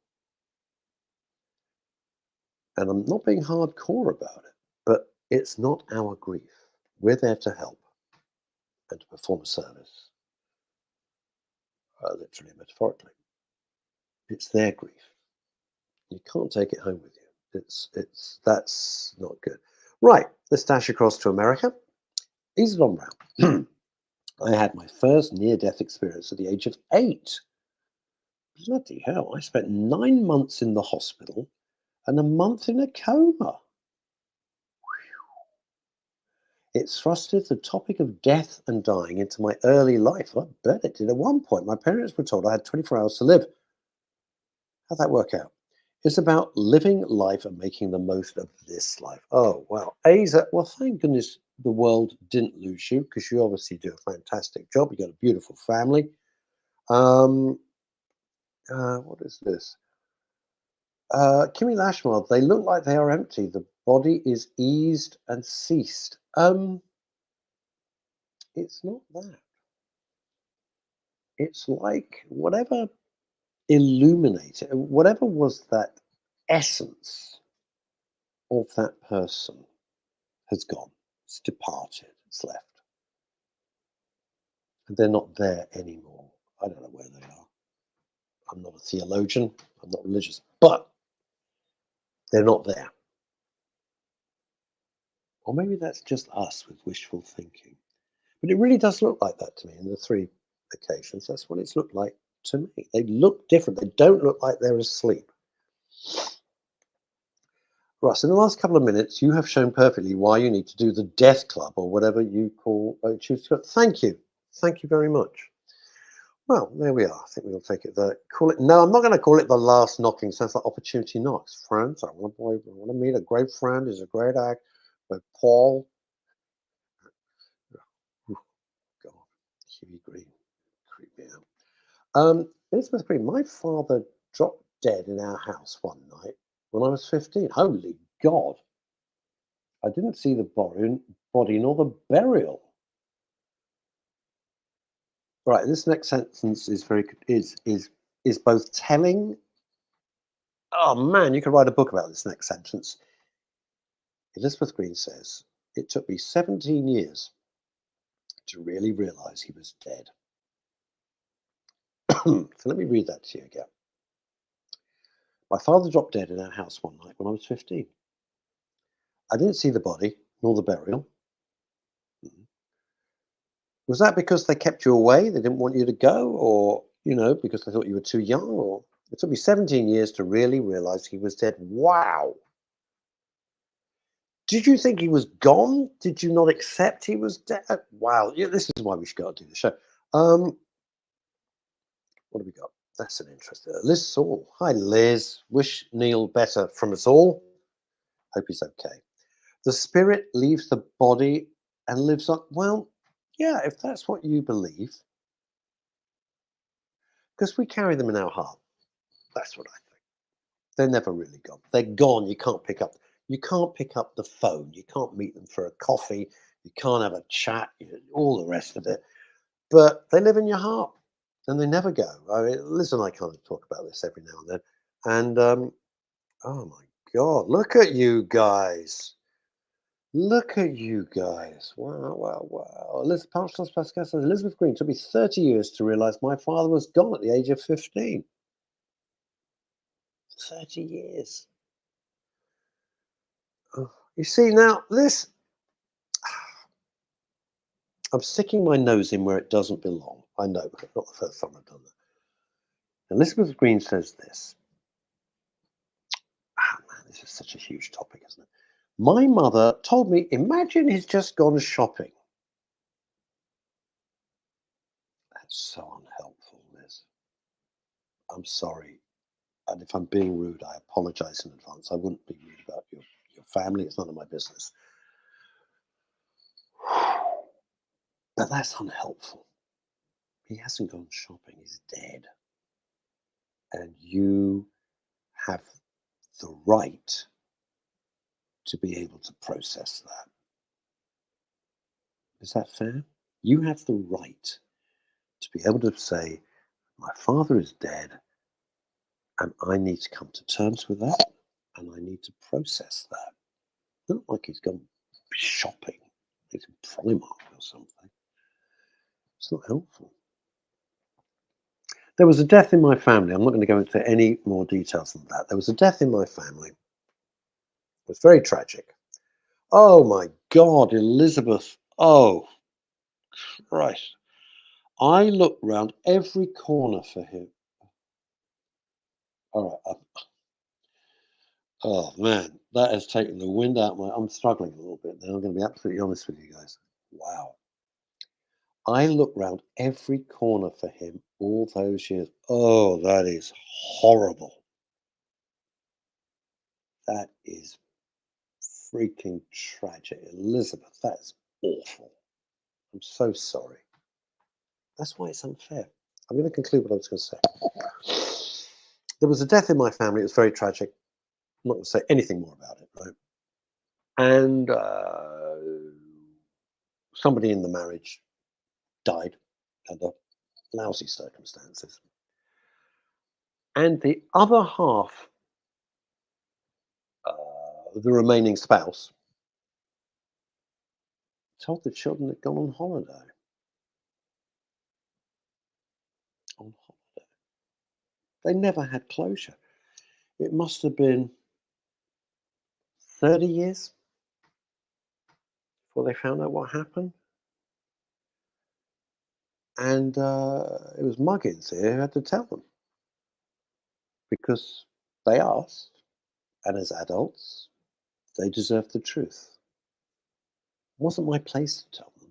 And I'm not being hardcore about it, but it's not our grief. We're there to help and to perform a service, literally and metaphorically. It's their grief. You can't take it home with you. That's not good. Right, let's dash across to America. Easy on Brown. I had my first near-death experience at the age of 8. Bloody hell, I spent 9 months in the hospital and a month in a coma. It thrusted the topic of death and dying into my early life. I bet it did at one point. My parents were told I had 24 hours to live. How'd that work out? It's about living life and making the most of this life. Oh, wow. Aza, well, thank goodness the world didn't lose you, because you obviously do a fantastic job. You got a beautiful family. What is this? Kimmy Lashmar, they look like they are empty. The body is eased and ceased. It's not that. It's like whatever illuminated, whatever was that essence of that person has gone. It's departed. It's left. And they're not there anymore. I don't know where they are. I'm not a theologian. I'm not religious. But they're not there. Or maybe that's just us with wishful thinking. But it really does look like that to me in the 3 occasions. That's what it's looked like to me. They look different. They don't look like they're asleep. Russ, in the last couple of minutes, you have shown perfectly why you need to do the death club, or whatever you choose to. Thank you. Thank you very much. Well, there we are. I think we'll take it there. No, I'm not going to call it the last knocking. Sounds like opportunity knocks. Friends, I want to meet a great friend. Is a great act by Paul. Oh, God, Huey Green, creep me out. Elizabeth Green, my father dropped dead in our house one night when I was 15. Holy God! I didn't see the body nor the burial. Right, this next sentence is is both telling. Oh man, you could write a book about this next sentence. Elizabeth Green says, "It took me 17 years to really realize he was dead." So let me read that to you again. My father dropped dead in our house one night when I was 15. I didn't see the body nor the burial. Mhm. Was that because they kept you away? They didn't want you to go, or because they thought you were too young? Or it took me 17 years to really realize he was dead. Wow. Did you think he was gone? Did you not accept he was dead? Wow. Yeah, this is why we should go and do the show. What have we got? That's an interesting. Liz Saul. Hi, Liz. Wish Neil better from us all. Hope he's okay. The spirit leaves the body and lives on. Well, yeah, if that's what you believe, because we carry them in our heart. That's what I think. They're never really gone. They're gone. You can't pick up. You can't pick up the phone. You can't meet them for a coffee. You can't have a chat. All the rest of it. But they live in your heart, and they never go. I mean, Liz and I kind of talk about this every now and then. And oh my God, look at you guys! Look at you guys! Wow, wow, wow! Elizabeth Pascal says Elizabeth Green took me 30 years to realise my father was gone at the age of 15. 30 years. Oh, you see now this. I'm sticking my nose in where it doesn't belong. I know, but it's not the first time I've done that. Elizabeth Green says this. Ah, man, this is such a huge topic, isn't it? My mother told me, imagine he's just gone shopping. That's so unhelpful, Liz. I'm sorry. And if I'm being rude, I apologize in advance. I wouldn't be rude about your family. It's none of my business. But that's unhelpful. He hasn't gone shopping. He's dead. And you have the right to be able to process that. Is that fair? You have the right to be able to say, my father is dead, and I need to come to terms with that, and I need to process that. Not like he's gone shopping, he's in Primark or something. It's not helpful. There was a death in my family. I'm not going to go into any more details than that. There was a death in my family. It was very tragic. Oh my God, Elizabeth. Oh, Christ. I look round every corner for him. All right. Oh man, that has taken the wind out of my. I'm struggling a little bit now. I'm going to be absolutely honest with you guys. Wow. I look round every corner for him all those years. Oh, that is horrible. That is freaking tragic. Elizabeth, that's awful. I'm so sorry. That's why it's unfair. I'm going to conclude what I was going to say. There was a death in my family. It was very tragic. I'm not going to say anything more about it, right? And somebody in the marriage died under lousy circumstances. And the other half, the remaining spouse, told the children they'd gone on holiday. On holiday. They never had closure. It must have been 30 years before they found out what happened. And it was Muggins here who had to tell them because they asked, and as adults, they deserved the truth. It wasn't my place to tell them,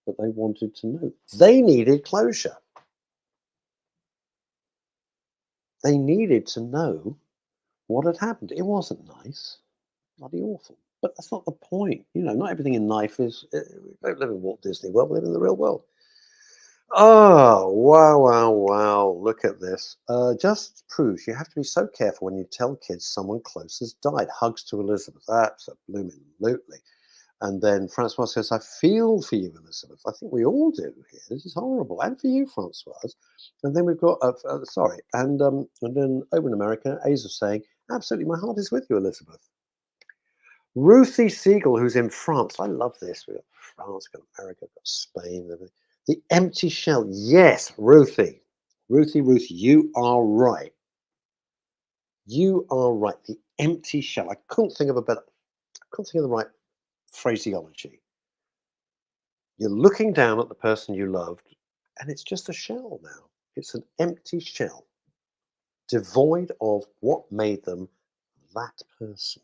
but they wanted to know. They needed closure. They needed to know what had happened. It wasn't nice, bloody awful. But that's not the point. You know, not everything in life is. We don't live in Walt Disney World. We live in the real world. Oh, wow, wow, wow. Look at this. Just proves you have to be so careful when you tell kids someone close has died. Hugs to Elizabeth. That's a blooming absolutely. And then Francois says, I feel for you, Elizabeth. I think we all do here. This is horrible. And for you, Francoise. And then we've got, sorry. And then over in America, Aza saying, absolutely, my heart is with you, Elizabeth. Ruthie Siegel, who's in France. I love this. We've got France, we've got America, we've got Spain. The empty shell. Yes, Ruthie. Ruthie, you are right. You are right. The empty shell. I couldn't think of the right phraseology. You're looking down at the person you loved, and it's just a shell now. It's an empty shell, devoid of what made them that person.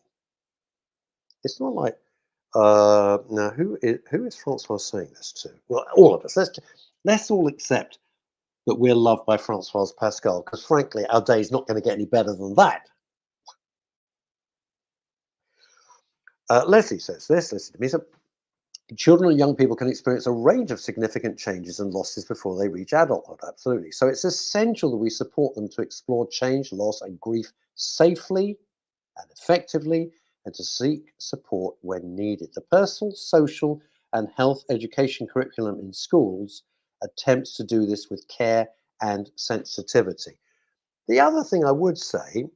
It's not like, now who is Francois saying this to? Well, all of us. Let's all accept that we're loved by Francois Pascal, because frankly, our day is not going to get any better than that. Leslie says this. Listen to me. So, children and young people can experience a range of significant changes and losses before they reach adulthood. Absolutely. So it's essential that we support them to explore change, loss, and grief safely and effectively, and to seek support when needed. The personal, social, and health education curriculum in schools attempts to do this with care and sensitivity. The other thing I would say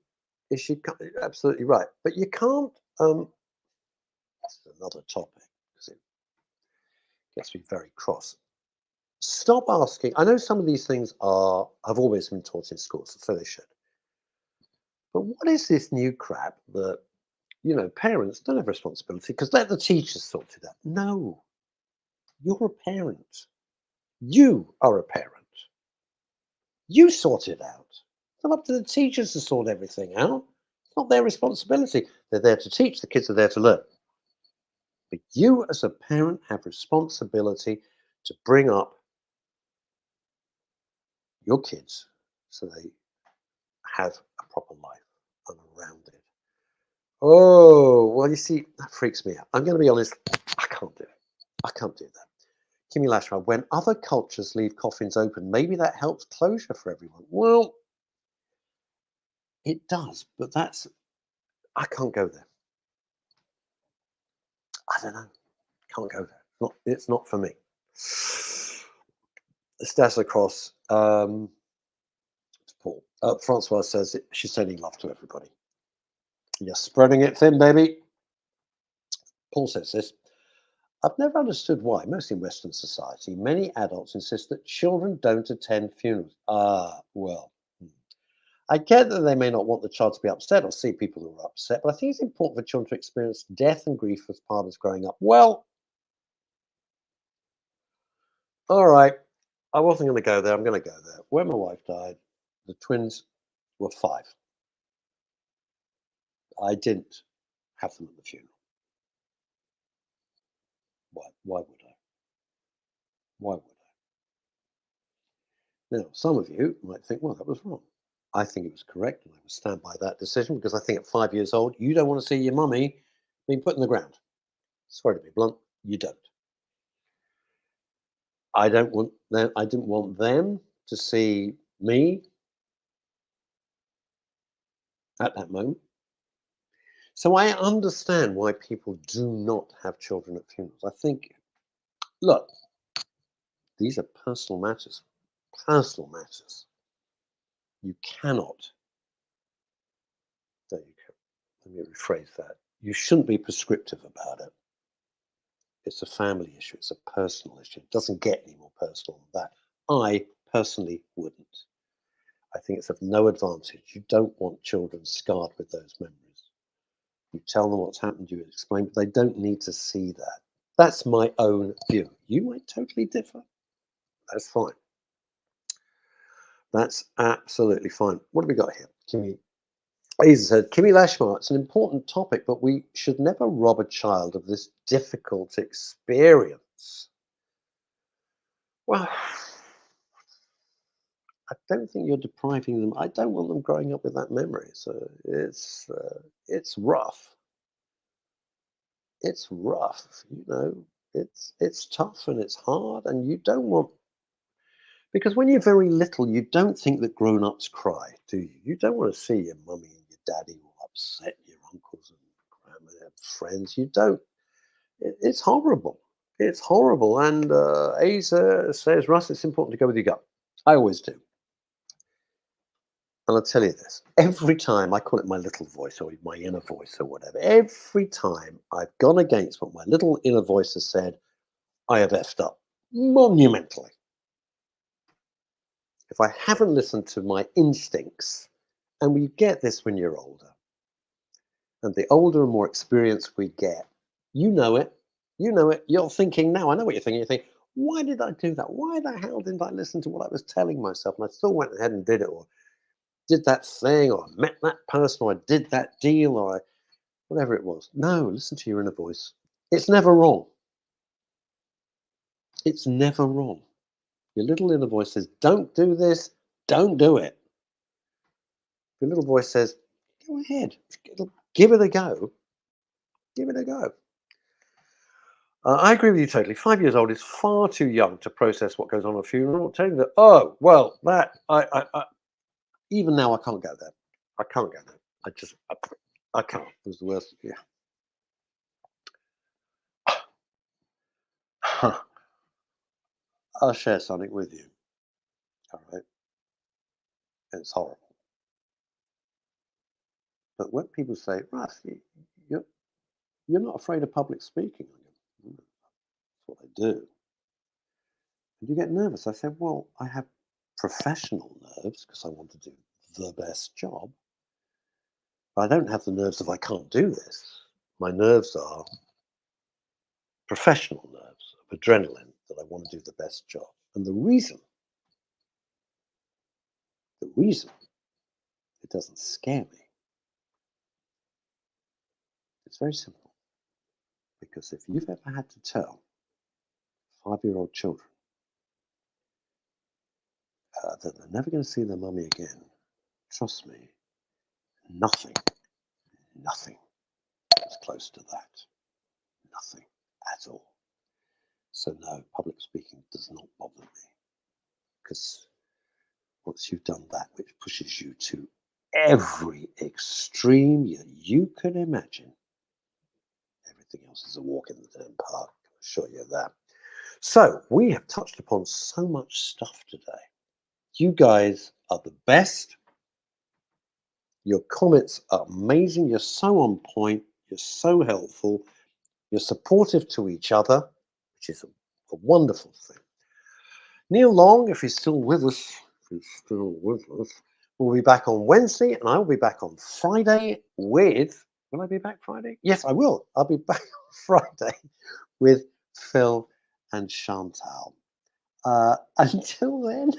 is you're absolutely right, but you can't. This is another topic because it gets me very cross. Stop asking. I know some of these things have always been taught in schools, so they should. But what is this new crap that parents don't have responsibility because let the teachers sort it out? No, you're a parent. You are a parent. You sort it out. It's not up to the teachers to sort everything out. It's not their responsibility. They're there to teach. The kids are there to learn. But you, as a parent, have responsibility to bring up your kids so they have a proper life and around it. Oh, well, you see, that freaks me out. I'm going to be honest, I can't do it. I can't do that. Kimmy Lashra, when other cultures leave coffins open, maybe that helps closure for everyone. Well, it does, but I can't go there. I don't know. Can't go there. It's not for me. Stas across. Paul. Francois says she's sending love to everybody. You're spreading it thin, baby. Paul says this. I've never understood why, mostly in Western society, many adults insist that children don't attend funerals. Well, I get that they may not want the child to be upset or see people who are upset, but I think it's important for children to experience death and grief as part of growing up. Well, all right. I wasn't going to go there. I'm going to go there. When my wife died, the twins were 5. I didn't have them at the funeral. Why? Why would I? Why would I? Now, some of you might think, well, that was wrong. I think it was correct, and I would stand by that decision because I think at 5 years old, you don't want to see your mummy being put in the ground. Sorry to be blunt, you don't. I don't want them. I didn't want them to see me at that moment. So I understand why people do not have children at funerals. I think, look, these are personal matters. Personal matters. You cannot. There you go. Let me rephrase that. You shouldn't be prescriptive about it. It's a family issue. It's a personal issue. It doesn't get any more personal than that. I personally wouldn't. I think it's of no advantage. You don't want children scarred with those memories. You tell them what's happened, you explain, but they don't need to see that. That's my own view. You might totally differ. That's fine. That's absolutely fine. What have we got here? Kimmy Aizen said, Kimmy Lashmar, it's an important topic, but we should never rob a child of this difficult experience. Well, I don't think you're depriving them. I don't want them growing up with that memory. So it's rough. It's rough, it's tough and it's hard, and you don't want, because when you're very little, you don't think that grown-ups cry, do you? You don't want to see your mummy and your daddy all upset, your uncles and grandma and friends. You don't. It's horrible. It's horrible. And Asa says, Russ, it's important to go with your gut. I always do. And I'll tell you this, every time, I call it my little voice or my inner voice or whatever, every time I've gone against what my little inner voice has said, I have effed up monumentally. If I haven't listened to my instincts, and we get this when you're older, and the older and more experienced we get, you know it, you're thinking now, I know what you're thinking, you think, why did I do that? Why the hell didn't I listen to what I was telling myself? And I still went ahead and did it, or did that thing, or I met that person, or I did that deal, or whatever it was. No, listen to your inner voice. It's never wrong. It's never wrong. Your little inner voice says, don't do this, don't do it. Your little voice says, go ahead, give it a go. Give it a go. I agree with you totally. 5 years old is far too young to process what goes on at a funeral. Telling you that, oh, well, even now I can't go there. I can't go there. I can't. It was the worst. Yeah. I'll share something with you. All right. It's horrible. But when people say, Russ, you're, you're not afraid of public speaking. I go, "Mm, that's what I do. And you get nervous. I said, well, I have professional nerves because I want to do the best job. But I don't have the nerves of I can't do this. My nerves are professional nerves of adrenaline that I want to do the best job. And the reason it doesn't scare me, it's very simple. Because if you've ever had to tell 5-year-old children that they're never going to see their mummy again, trust me, nothing is close to that. Nothing at all. So no, public speaking does not bother me. Because once you've done that, which pushes you to every extreme you could imagine, everything else is a walk in the damn park. I can assure you that. So we have touched upon so much stuff today. You guys are the best. Your comments are amazing. You're so on point. You're so helpful. You're supportive to each other, which is a wonderful thing. Neil Long, if he's still with us, we'll be back on Wednesday, and I will be back on Friday with. Will I be back Friday? Yes, I will. I'll be back on Friday with Phil and Chantal. Until then,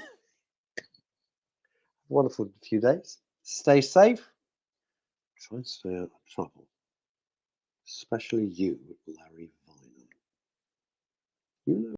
wonderful few days. Stay safe. Try and stay out of trouble. Especially you, Larry Viner. You know